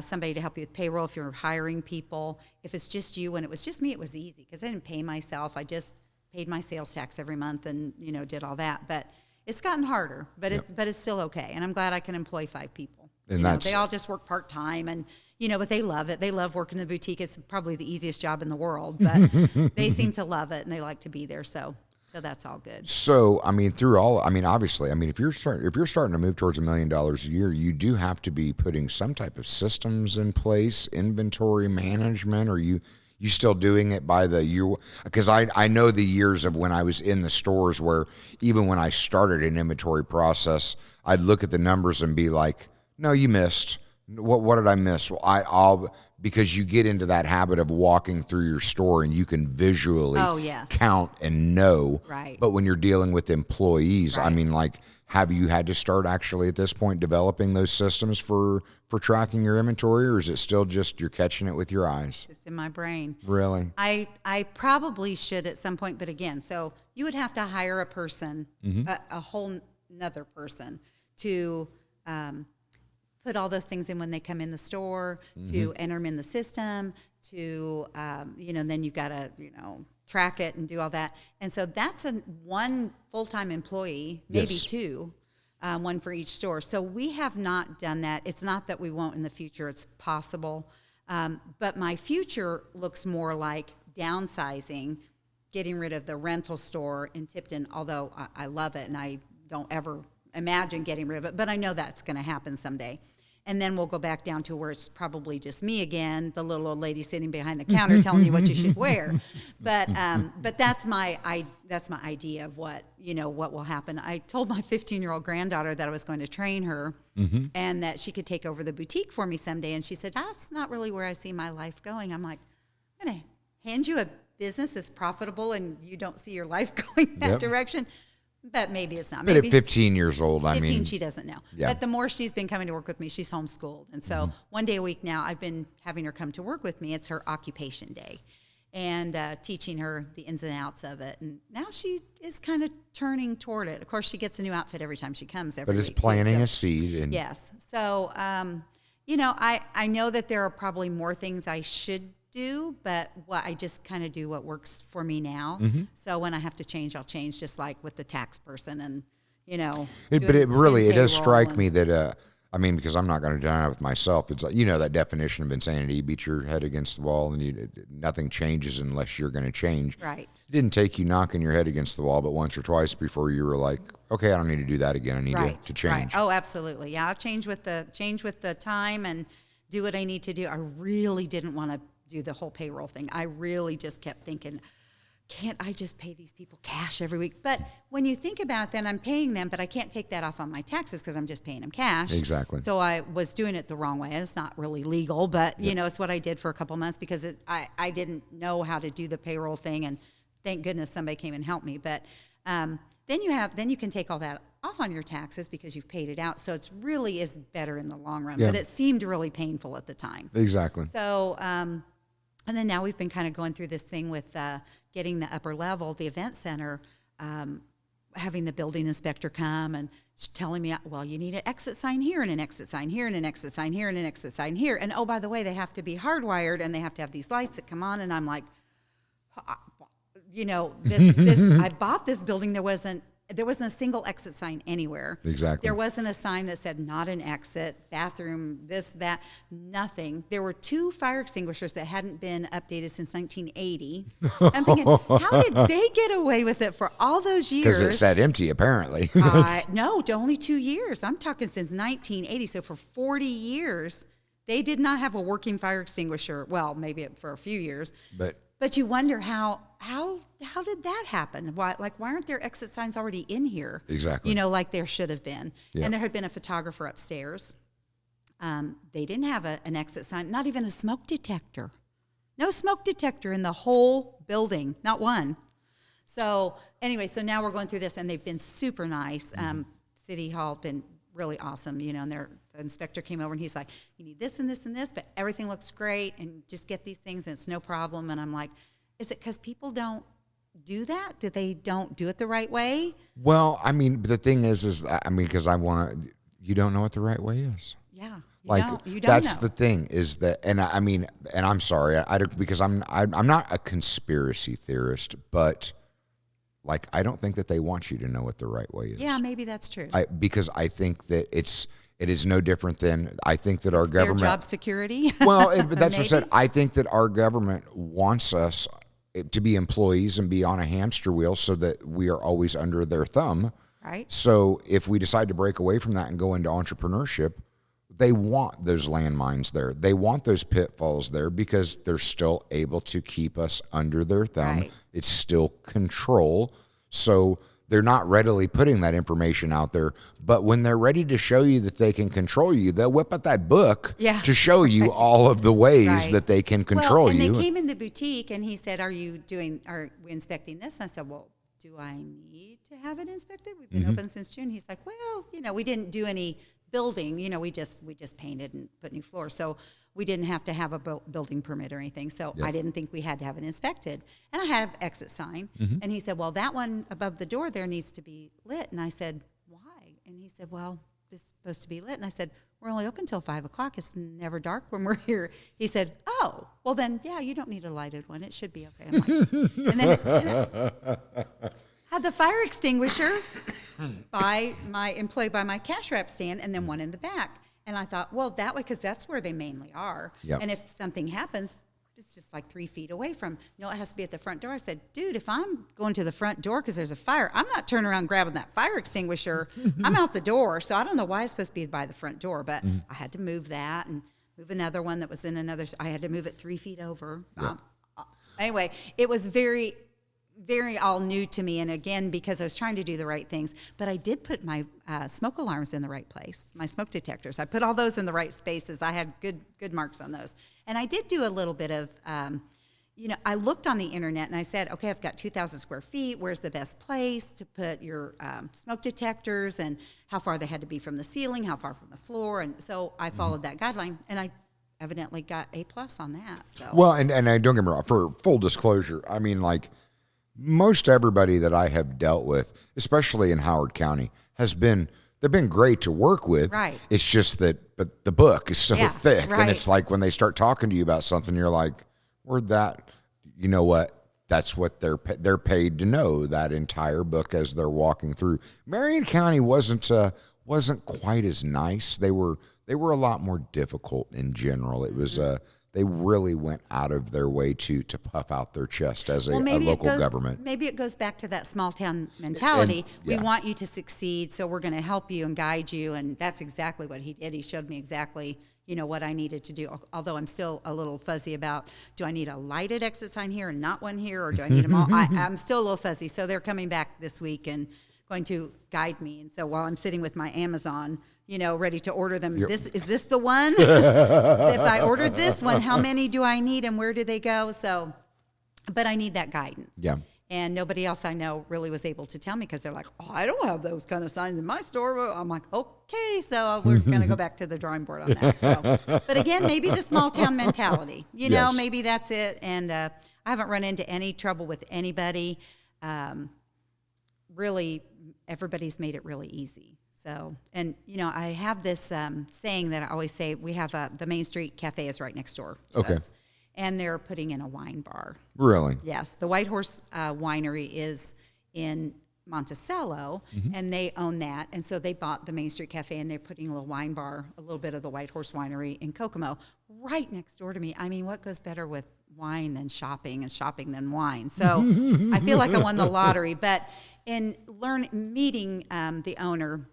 somebody to help you with payroll if you're hiring people. If it's just you, when it was just me, it was easy because I didn't pay myself. I just paid my sales tax every month and did all that. But it's gotten harder, but it's still okay. And I'm glad I can employ 5 people. And they all just work part-time, and but they love it. They love working in the boutique. It's probably the easiest job in the world, but they seem to love it and they like to be there. So that's all good. So, obviously, if you're starting to move towards $1 million a year, you do have to be putting some type of systems in place, inventory management. Or you still doing it by the year? Because I know the years of when I was in the stores where even when I started an inventory process, I'd look at the numbers and be like, no, you missed. What did I miss? Well, I'll because you get into that habit of walking through your store and you can visually count and know. Right. But when you're dealing with employees, have you had to start actually at this point developing those systems for tracking your inventory, or is it still just you're catching it with your eyes? Just in my brain. Really? I probably should at some point, but again, so you would have to hire a person, a whole nother person to put all those things in when they come in the store, to enter them in the system, to, then you've got to, track it and do all that. And so that's one full-time employee, maybe 2, one for each store. So we have not done that. It's not that we won't in the future. It's possible. But my future looks more like downsizing, getting rid of the rental store in Tipton, although I love it and I don't ever imagine getting rid of it, but I know that's going to happen someday. And then we'll go back down to where it's probably just me again, the little old lady sitting behind the counter telling you what you should wear. But that's my idea of what will happen. I told my 15-year-old granddaughter that I was going to train her and that she could take over the boutique for me someday. And she said, that's not really where I see my life going. I'm like, I'm going to hand you a business that's profitable and you don't see your life going that direction. But maybe it's not. But maybe at 15 years old, 15, she doesn't know. Yeah. But the more she's been coming to work with me, she's homeschooled. And so one day a week now, I've been having her come to work with me. It's her occupation day. And teaching her the ins and outs of it. And now she is kind of turning toward it. Of course, she gets a new outfit every time she comes every but it's week, too, planting so. a seed. And Yes. So, I know that there are probably more things I should do, but I just kind of do what works for me now. So when I have to change, I'll change, just like with the tax person and, but it really, it does payroll strike me that, because I'm not going to deny it with myself. It's like, that definition of insanity, you beat your head against the wall and nothing changes unless you're going to change. Right. It didn't take you knocking your head against the wall, but once or twice before you were like, okay, I don't need to do that again. I need to change. Right. Oh, absolutely. Yeah. I'll change with the time and do what I need to do. I really didn't want to do the whole payroll thing. I really just kept thinking, can't I just pay these people cash every week? But when you think about it, then I'm paying them, but I can't take that off on my taxes because I'm just paying them cash. Exactly. So I was doing it the wrong way. It's not really legal, but it's what I did for a couple months because I didn't know how to do the payroll thing, and thank goodness somebody came and helped me. But then you can take all that off on your taxes because you've paid it out. So it's really is better in the long run. Yeah. But it seemed really painful at the time. Exactly. So, and then now we've been kind of going through this thing with getting the upper level, the event center, having the building inspector come and telling me, well, you need an exit sign here and an exit sign here and an exit sign here and an exit sign here. And oh, by the way, they have to be hardwired and they have to have these lights that come on. And I'm like, I bought this building. There wasn't a single exit sign anywhere. Exactly. There wasn't a sign that said not an exit, bathroom, this, that, nothing. There were 2 fire extinguishers that hadn't been updated since 1980. I'm thinking, how did they get away with it for all those years? Because it sat empty, apparently. No, only 2 years. I'm talking since 1980. So for 40 years, they did not have a working fire extinguisher. Well, maybe for a few years. But you wonder how did that happen? Why aren't there exit signs already in here? Exactly. Like there should have been. Yeah. And there had been a photographer upstairs. They didn't have an exit sign, not even a smoke detector. No smoke detector in the whole building, not one. So anyway, so now we're going through this, and they've been super nice. City Hall been really awesome, and the inspector came over and he's like, you need this and this and this, but everything looks great, and just get these things and it's no problem. And I'm like, is it because people don't do that? Do they don't do it the right way? Well, the thing is because you don't know what the right way is. Yeah. You don't that's know. The thing is that, and I'm sorry, because I'm not a conspiracy theorist, but I don't think that they want you to know what the right way is. Yeah, maybe that's true. Because I think that it is no different than, I think that our government, their job security. Well, that's what I said. I think that our government wants us to be employees and be on a hamster wheel so that we are always under their thumb. Right. So if we decide to break away from that and go into entrepreneurship, they want those landmines there. They want those pitfalls there because they're still able to keep us under their thumb. Right. It's still control. So they're not readily putting that information out there. But when they're ready to show you that they can control you, they'll whip out that book to show you all of the ways that they can control and you. They came in the boutique and he said, are we inspecting this? And I said, well, do I need to have it inspected? We've been open since June. He's like, well, we didn't do any building, we just painted and put new floors. So we didn't have to have a building permit or anything. So I didn't think we had to have it inspected. And I had an exit sign. And he said, well, that one above the door there needs to be lit. And I said, why? And he said, well, it's supposed to be lit. And I said, we're only open till 5 o'clock. It's never dark when we're here. He said, oh, well then, yeah, you don't need a lighted one. It should be okay. I'm like, and then had the fire extinguisher by my cash wrap stand, and then one in the back. And I thought, well, that way, because that's where they mainly are. Yep. And if something happens, it's just like 3 feet away from, no, it has to be at the front door. I said, dude, if I'm going to the front door because there's a fire, I'm not turning around grabbing that fire extinguisher. I'm out the door. So I don't know why it's supposed to be by the front door, but I had to move that and move another one that was in another. I had to move it 3 feet over. Yeah. Anyway, it was very, very all new to me. And again, because I was trying to do the right things, but I did put my smoke alarms in the right place, my smoke detectors. I put all those in the right spaces. I had good marks on those. And I did do a little bit of, I looked on the internet and I said, okay, I've got 2,000 square feet. Where's the best place to put your smoke detectors, and how far they had to be from the ceiling, how far from the floor. And so I followed that guideline, and I evidently got A+ on that. So Well, and I don't get me wrong, for full disclosure, I mean, like, most everybody that I have dealt with, especially in Howard County, they've been great to work with. Right. It's just that, but the book is so thick, right. and it's like when they start talking to you about something, you're like, where'd that, you know what? That's what they're paid to know, that entire book as they're walking through. Marion County wasn't quite as nice. They were a lot more difficult in general. It was they really went out of their way to puff out their chest as a local government. Maybe it goes back to that small town mentality. And we want you to succeed, so we're going to help you and guide you. And that's exactly what he did. He showed me exactly, what I needed to do. Although I'm still a little fuzzy about, do I need a lighted exit sign here and not one here, or do I need them all? I'm still a little fuzzy. So they're coming back this week and going to guide me. And so while I'm sitting with my Amazon, ready to order them. Yep. Is this the one? If I ordered this one, how many do I need and where do they go? So, but I need that guidance. Yeah. And nobody else I know really was able to tell me, because they're like, oh, I don't have those kind of signs in my store. Well, I'm like, okay, so we're going to go back to the drawing board on that. So, but again, maybe the small town mentality, Yes. maybe that's it. And I haven't run into any trouble with anybody. Really, everybody's made it really easy. So, and, I have this saying that I always say. We have the Main Street Cafe is right next door to us, and they're putting in a wine bar. Really? Yes. The White Horse Winery is in Monticello, and they own that. And so they bought the Main Street Cafe, and they're putting a little wine bar, a little bit of the White Horse Winery in Kokomo, right next door to me. I mean, what goes better with wine than shopping, and shopping than wine? So I feel like I won the lottery. But in meeting the owner,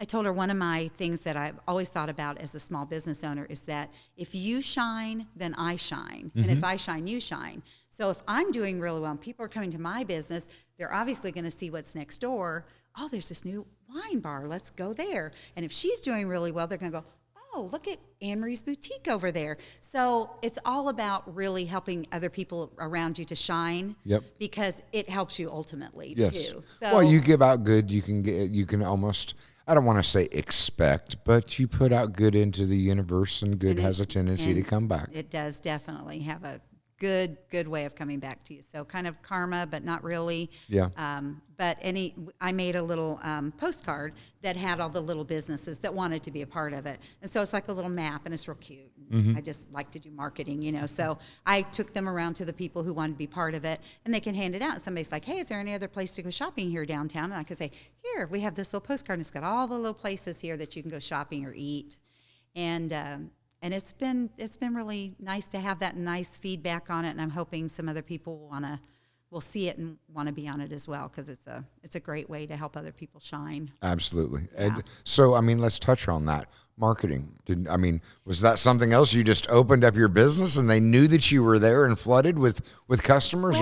I told her one of my things that I've always thought about as a small business owner is that if you shine, then I shine. And if I shine, you shine. So if I'm doing really well and people are coming to my business, they're obviously going to see what's next door. Oh, there's this new wine bar. Let's go there. And if she's doing really well, they're going to go, oh, look at Annmarie's Boutique over there. So it's all about really helping other people around you to shine. Yep. Because it helps you ultimately, Yes. too. So, well, you give out good, you can almost, I don't want to say expect, but you put out good into the universe, and good has a tendency to come back. It does definitely have a good way of coming back to you. So kind of karma, but not really. Yeah. But I made a little postcard that had all the little businesses that wanted to be a part of it. And so it's like a little map, and it's real cute. I just like to do marketing, So I took them around to the people who wanted to be part of it, and they can hand it out. And somebody's like, hey, is there any other place to go shopping here downtown? And I could say, here, we have this little postcard, and it's got all the little places here that you can go shopping or eat. And it's been really nice to have that nice feedback on it, and I'm hoping some other people will see it and want to be on it as well, because it's a great way to help other people shine. Absolutely. Yeah. And so, let's touch on that. Marketing. Was that something else? You just opened up your business and they knew that you were there and flooded with customers?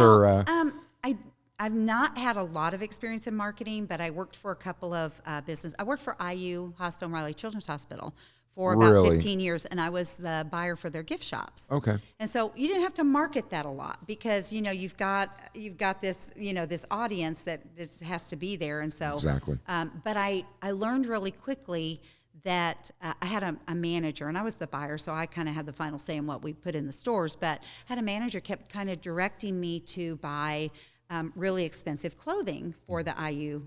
I've not had a lot of experience in marketing, but I worked for a couple of businesses. I worked for IU Hospital, Riley Children's Hospital, for about 15 years, and I was the buyer for their gift shops. Okay. And so you didn't have to market that a lot, because you've got this this audience that this has to be there, and so Exactly. But I learned really quickly that I had a manager, and I was the buyer, so I kind of had the final say in what we put in the stores. But I had a manager kept kind of directing me to buy really expensive clothing for the IU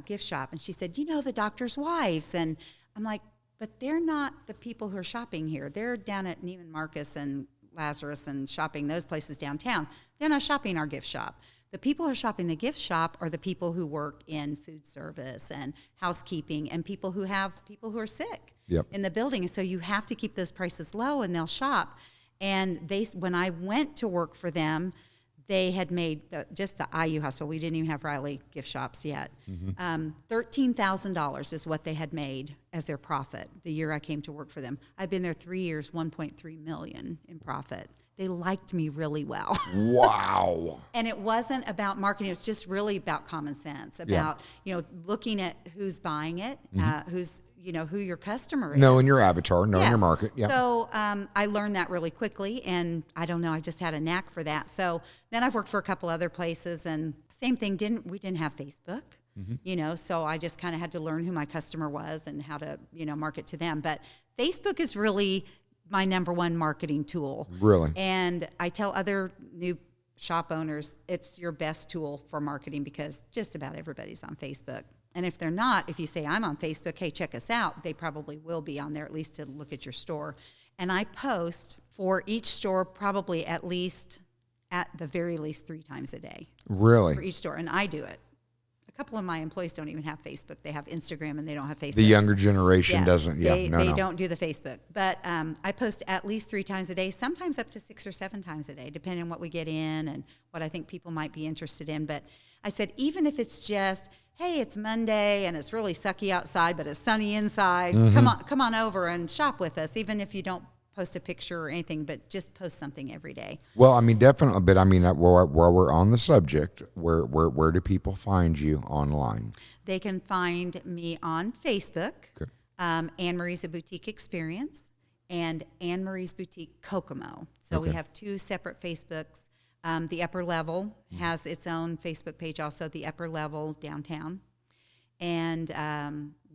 gift shop, and she said, the doctor's wives, and I'm like, but they're not the people who are shopping here. They're down at Neiman Marcus and Lazarus and shopping those places downtown. They're not shopping our gift shop. The people who are shopping the gift shop are the people who work in food service and housekeeping, and people who have people who are sick Yep. in the building. And so you have to keep those prices low, and they'll shop. And when I went to work for them, they had made just the IU hospital. We didn't even have Riley gift shops yet. $13,000 is what they had made as their profit the year I came to work for them. I'd been there 3 years, $1.3 million in profit. They liked me really well. Wow. And it wasn't about marketing. It was just really about common sense, about, looking at who's buying it, who's, who your customer is. Knowing your avatar, knowing your market. Yeah. So I learned that really quickly, and I don't know, I just had a knack for that. So then I've worked for a couple other places, and same thing, we didn't have Facebook, so I just kind of had to learn who my customer was and how to, market to them. But Facebook is really my number one marketing tool. Really? And I tell other new shop owners, it's your best tool for marketing because just about everybody's on Facebook. And if they're not, if you say, I'm on Facebook, hey, check us out, they probably will be on there at least to look at your store. And I post for each store probably at the very least 3 times a day. Really? For each store. And I do it. A couple of my employees don't even have Facebook. They have Instagram and they don't have Facebook. The younger generation doesn't. They don't do the Facebook. But I post at least 3 times a day, sometimes up to 6 or 7 times a day, depending on what we get in and what I think people might be interested in. But I said, even if it's just, hey, it's Monday and it's really sucky outside, but it's sunny inside, come on over and shop with us, even if you don't post a picture or anything, but just post something every day. Well, I mean, definitely. But I mean, while we're on the subject, where do people find you online? They can find me on Facebook, Annmaries A Boutique Experience, and Annmaries Boutique Kokomo. So we have 2 separate Facebooks. The upper level has its own Facebook page, also the upper level downtown. And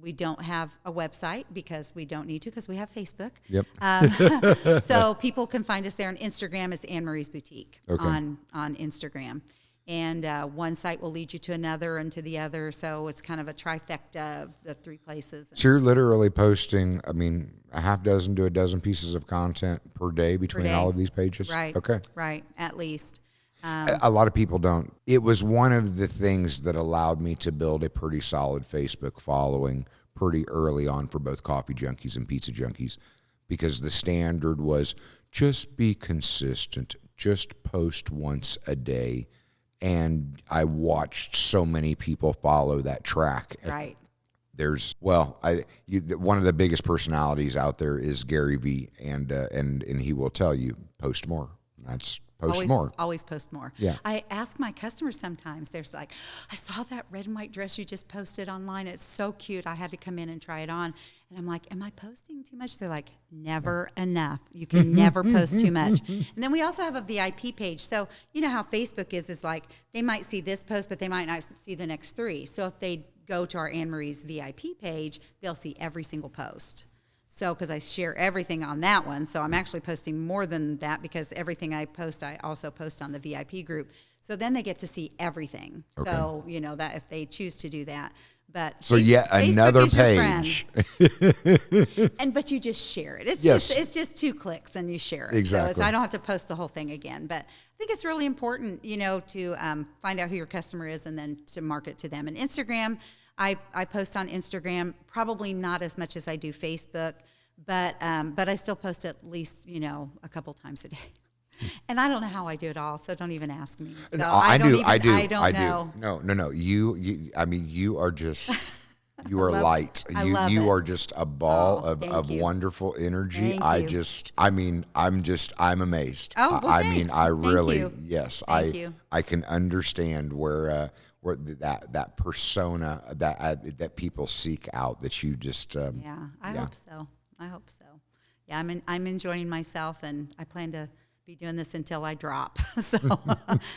we don't have a website because we don't need to because we have Facebook. Yep. So people can find us there. On Instagram, it's Annmaries Boutique on Instagram. And one site will lead you to another and to the other. So it's kind of a trifecta of the 3 places. So you're literally posting, I mean, a half dozen to a dozen pieces of content per day between all of these pages? Right. Okay. Right, at least. A lot of people don't. It was one of the things that allowed me to build a pretty solid Facebook following pretty early on for both coffee junkies and pizza junkies, because the standard was just be consistent, just post once a day. And I watched so many people follow that track. Right. There's one of the biggest personalities out there is Gary V, and he will tell you post more. That's Always post more. Yeah. I ask my customers sometimes, there's like, I saw that red and white dress you just posted online. It's so cute. I had to come in and try it on. And I'm like, am I posting too much? They're like, never enough. You can never post too much. And then we also have a VIP page. So you know how Facebook is like, they might see this post, but they might not see the next 3. So if they go to our Annmaries VIP page, they'll see every single post. So, because I share everything on that one, so I'm actually posting more than that because everything I post, I also post on the VIP group. So then they get to see everything. Okay. So, that if they choose to do that. But so another page. But you just share it. It's just 2 clicks and you share it. Exactly. So I don't have to post the whole thing again. But I think it's really important, to find out who your customer is and then to market to them. And Instagram, I post on Instagram, probably not as much as I do Facebook, but I still post at least, a couple times a day. And I don't know how I do it all, so don't even ask me. So no, I do. I don't know. No. You are just, you are light. You are just a ball of wonderful energy. I'm amazed. Oh, well, thanks. I really, Thank you. yes, Thank you. I can understand where that persona that people seek out, that you just I hope so. Yeah, I'm enjoying myself, and I plan to be doing this until I drop. So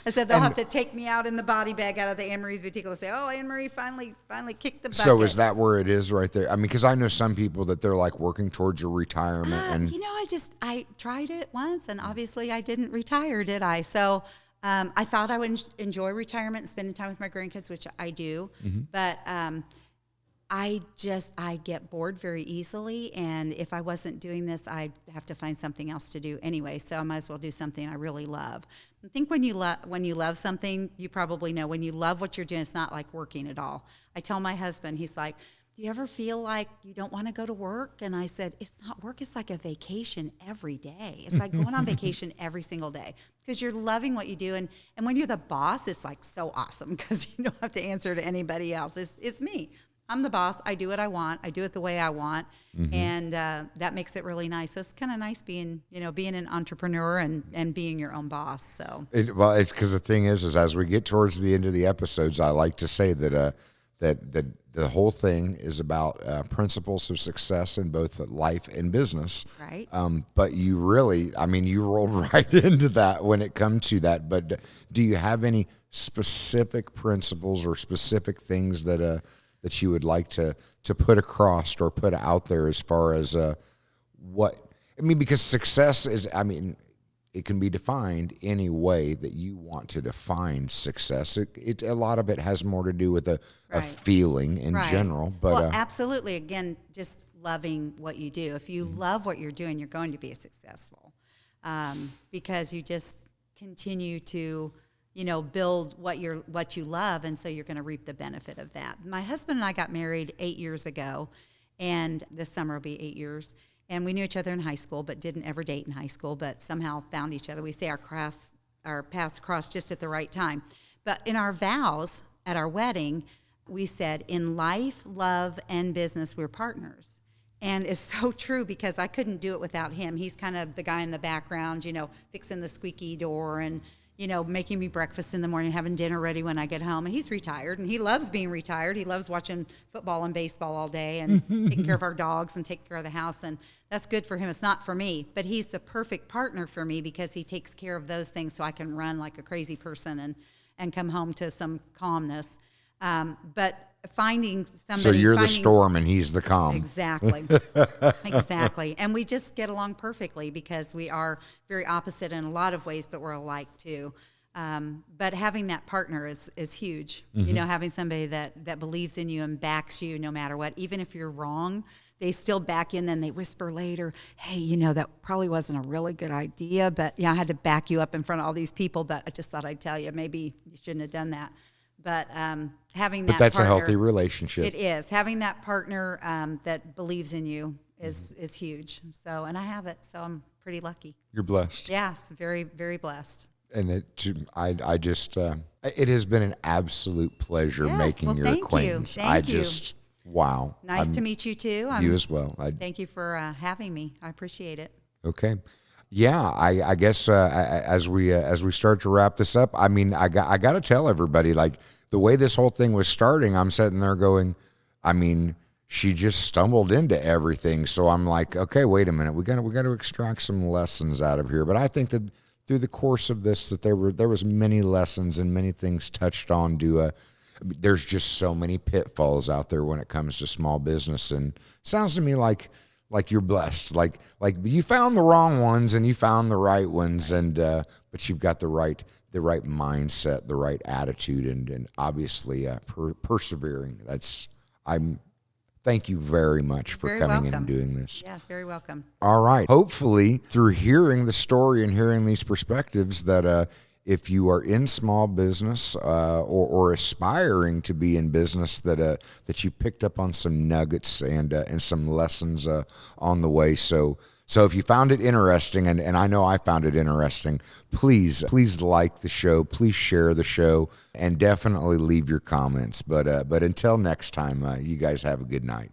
I said they'll have to take me out in the body bag out of the Annmaries Boutique. They'll say, "Oh, Annmarie finally kicked the bucket." So is that where it is right there? I mean, because I know some people that they're like working towards your retirement, and I tried it once, and obviously I didn't retire, did I? So. I thought I would enjoy retirement and spending time with my grandkids, which I do, but I get bored very easily, and if I wasn't doing this, I'd have to find something else to do anyway, so I might as well do something I really love. I think when you love something, you probably know when you love what you're doing, it's not like working at all. I tell my husband, he's like, do you ever feel like you don't want to go to work? And I said, it's not work. It's like a vacation every day. It's like going on vacation every single day because you're loving what you do. And when you're the boss, it's like so awesome because you don't have to answer to anybody else. It's me. I'm the boss. I do what I want. I do it the way I want. And that makes it really nice. So it's kind of nice being an entrepreneur and being your own boss. So it's because the thing is as we get towards the end of the episodes, I like to say that that the whole thing is about principles of success in both life and business. Right. But you really, you rolled right into that when it comes to that. But do you have any specific principles or specific things that you would like to put across or put out there as far as because success is, it can be defined any way that you want to define success. A lot of it has more to do with a feeling in general. But absolutely. Again, just loving what you do. If you love what you're doing, you're going to be successful because you just continue to build what you love, and so you're going to reap the benefit of that. My husband and I got married 8 years ago, and this summer will be 8 years. And we knew each other in high school, but didn't ever date in high school, but somehow found each other. We say our paths crossed just at the right time. But in our vows at our wedding, we said, in life, love, and business, we're partners. And it's so true because I couldn't do it without him. He's kind of the guy in the background, fixing the squeaky door and making me breakfast in the morning, having dinner ready when I get home. And he's retired, and he loves being retired. He loves watching football and baseball all day and taking care of our dogs and taking care of the house. And that's good for him. It's not for me. But he's the perfect partner for me because he takes care of those things so I can run like a crazy person and come home to some calmness. But finding somebody... So you're the storm and he's the calm. Exactly. Exactly. And we just get along perfectly because we are very opposite in a lot of ways, but we're alike too. But having that partner is huge. Having somebody that believes in you and backs you no matter what. Even if you're wrong, they still back you, and then they whisper later, hey, that probably wasn't a really good idea, but I had to back you up in front of all these people, but I just thought I'd tell you, maybe you shouldn't have done that. But having that But that's partner, a healthy relationship. It is. Having that partner that believes in you is huge. So, and I have it, so I'm pretty lucky. You're blessed. Yes, very, very blessed. And it has been an absolute pleasure making your acquaintance. Thank you. Wow. Nice to meet you too. You as well. Thank you for having me. I appreciate it. Okay. Yeah, I guess as we start to wrap this up, I got to tell everybody, like, the way this whole thing was starting, I'm sitting there going, she just stumbled into everything. So I'm like, okay, wait a minute, we got to extract some lessons out of here. But I think that through the course of this, that there was many lessons and many things touched on. There's just so many pitfalls out there when it comes to small business, and it sounds to me like you're blessed, like you found the wrong ones and you found the right ones, and but you've got the right mindset, the right attitude, and obviously persevering. Thank you very much for coming in and doing this. Yes, very welcome. All right. Hopefully, through hearing the story and hearing these perspectives, that if you are in small business or aspiring to be in business, that you picked up on some nuggets and some lessons on the way. So if you found it interesting, and I know I found it interesting, please like the show, please share the show, and definitely leave your comments. But until next time, you guys have a good night.